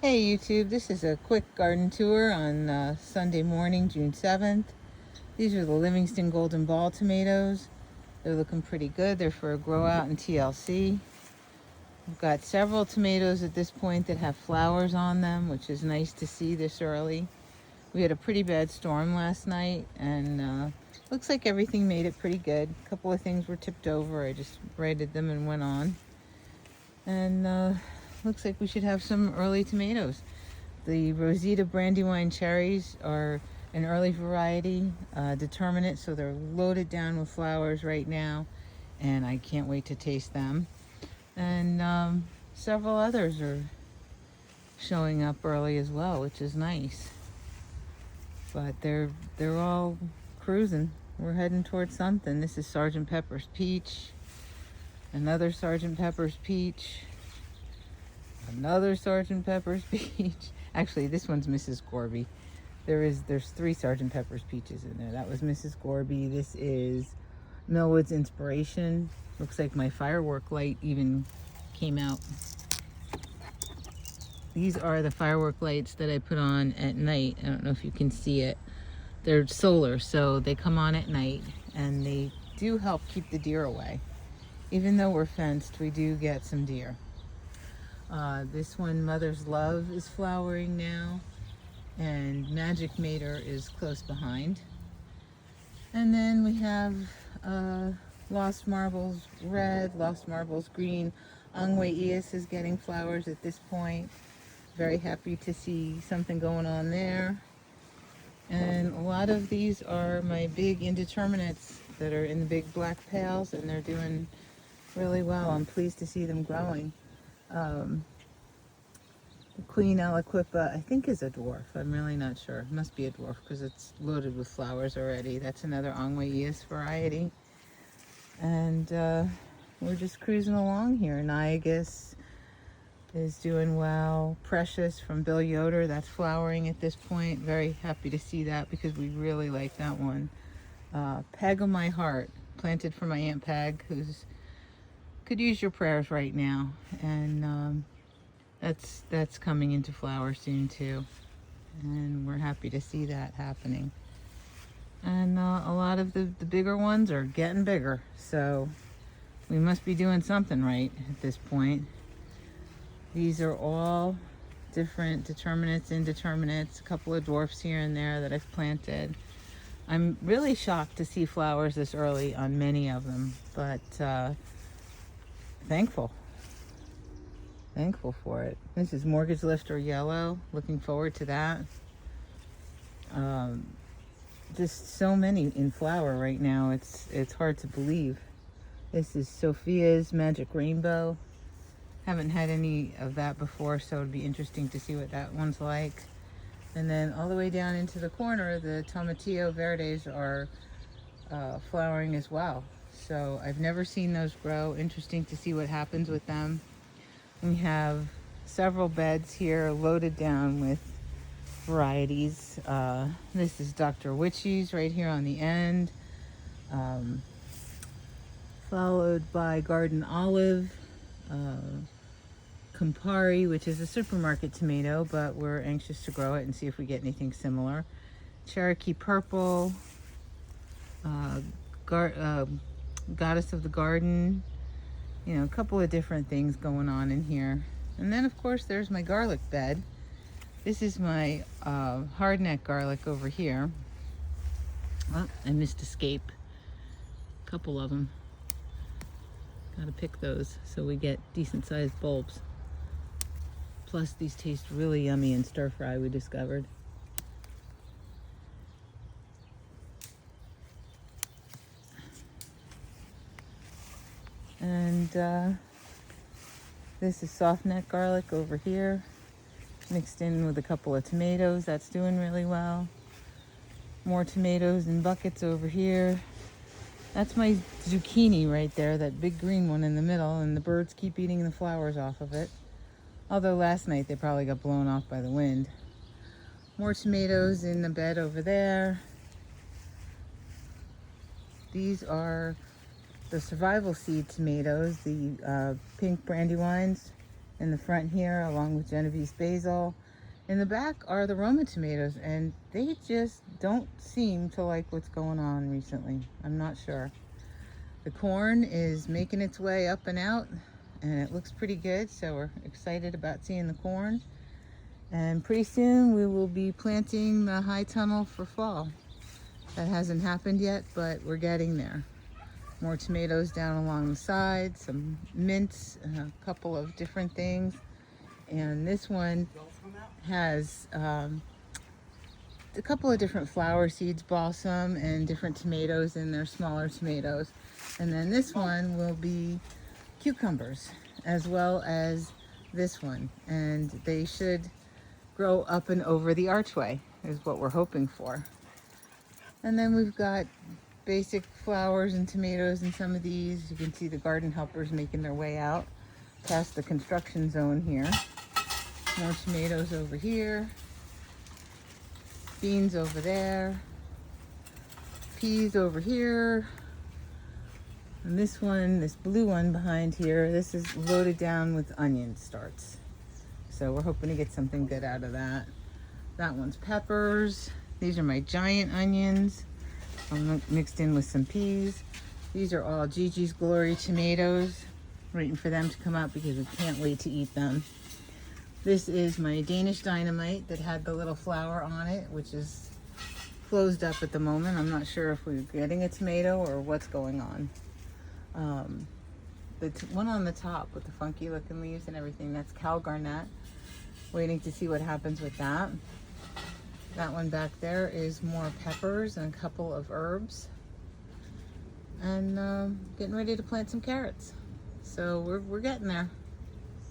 Hey YouTube, this is a quick garden tour on Sunday morning, June 7th. These are the Livingston Golden Ball tomatoes. They're looking pretty good. They're for a grow out in TLC. We've got several tomatoes at this point that have flowers on them, which is nice to see this early. We had a pretty bad storm last night and looks like everything made it pretty good. A couple of things were tipped over. I just righted them and went on. And looks like we should have some early tomatoes. The Rosita Brandywine cherries are an early variety, determinate, so they're loaded down with flowers right now, and I can't wait to taste them. And several others are showing up early as well, which is nice. But they're all cruising. We're heading towards something. This is Sergeant Pepper's Peach, another Sergeant Pepper's Peach, another Sergeant Pepper's Peach. Actually, this one's Mrs. Gorby. There's 3 Sergeant Pepper's Peaches in there. That was Mrs. Gorby. This is Millwood's Inspiration. Looks like my firework light even came out. These are the firework lights that I put on at night. I don't know if you can see it. They're solar, so they come on at night, and they do help keep the deer away. Even though we're fenced, we do get some deer. This one, Mother's Love, is flowering now, and Magic Mater is close behind. And then we have Lost Marbles Red, Lost Marbles Green. Angwe Eas is getting flowers at this point. Very happy to see something going on there. And a lot of these are my big indeterminates that are in the big black pails, and they're doing really well. I'm pleased to see them growing. The Queen Aliquippa, I think, is a dwarf. I'm really not sure. It must be a dwarf because it's loaded with flowers already. That's another Angwe Eas variety. And we're just cruising along here. Niagas is doing well. Precious from Bill Yoder, that's flowering at this point. Very happy to see that because we really like that one. Peg of My Heart, planted for my Aunt Peg, who's could use your prayers right now. And that's coming into flower soon too. And we're happy to see that happening. And a lot of the bigger ones are getting bigger. So we must be doing something right at this point. These are all different determinates, indeterminates, a couple of dwarfs here and there that I've planted. I'm really shocked to see flowers this early on many of them, but thankful for it. This is Mortgage Lifter Yellow. Looking forward to that. Just so many in flower right now. It's hard to believe. This is Sophia's Magic Rainbow. Haven't had any of that before, so it'd be interesting to see what that one's like. And then all the way down into the corner, the Tomatillo Verdes are flowering as well. So I've never seen those grow. Interesting to see what happens with them. We have several beds here loaded down with varieties. This is Dr. Witchy's right here on the end. Followed by Garden Olive. Campari, which is a supermarket tomato, but we're anxious to grow it and see if we get anything similar. Cherokee Purple, Goddess of the Garden, you know, a couple of different things going on in here. And then of course there's my garlic bed. This is my hardneck garlic over here. Oh, I missed Escape. A couple of them. Gotta pick those so we get decent sized bulbs. Plus these taste really yummy in stir fry, we discovered. And this is soft neck garlic over here, mixed in with a couple of tomatoes. That's doing really well. More tomatoes in buckets over here. That's my zucchini right there, that big green one in the middle, and the birds keep eating the flowers off of it. Although last night they probably got blown off by the wind. More tomatoes in the bed over there. These are the survival seed tomatoes, the pink brandywines. in the front here, along with Genovese basil. In the back are the Roma tomatoes, and they just don't seem to like what's going on recently. I'm not sure. The corn is making its way up and out, and it looks pretty good, so we're excited about seeing the corn. And pretty soon we will be planting the high tunnel for fall. That hasn't happened yet, but we're getting there. More tomatoes down along the side, some mints, a couple of different things. And this one has a couple of different flower seeds, balsam, and different tomatoes in there, smaller tomatoes. And then this one will be cucumbers, as well as this one. And they should grow up and over the archway, is what we're hoping for. And then we've got basic flowers and tomatoes in some of these. You can see the garden helpers making their way out past the construction zone here. More tomatoes over here. Beans over there. Peas over here. And this one, this blue one behind here, this is loaded down with onion starts. So we're hoping to get something good out of that. That one's peppers. These are my giant onions. I'm mixed in with some peas. These are all Gigi's Glory tomatoes. Waiting for them to come out because we can't wait to eat them. This is my Danish dynamite that had the little flower on it, which is closed up at the moment. I'm not sure if we're getting a tomato or what's going on. The one on the top with the funky looking leaves and everything, that's Cal Garnet. Waiting to see what happens with that. That one back there is more peppers and a couple of herbs. And getting ready to plant some carrots. So we're getting there.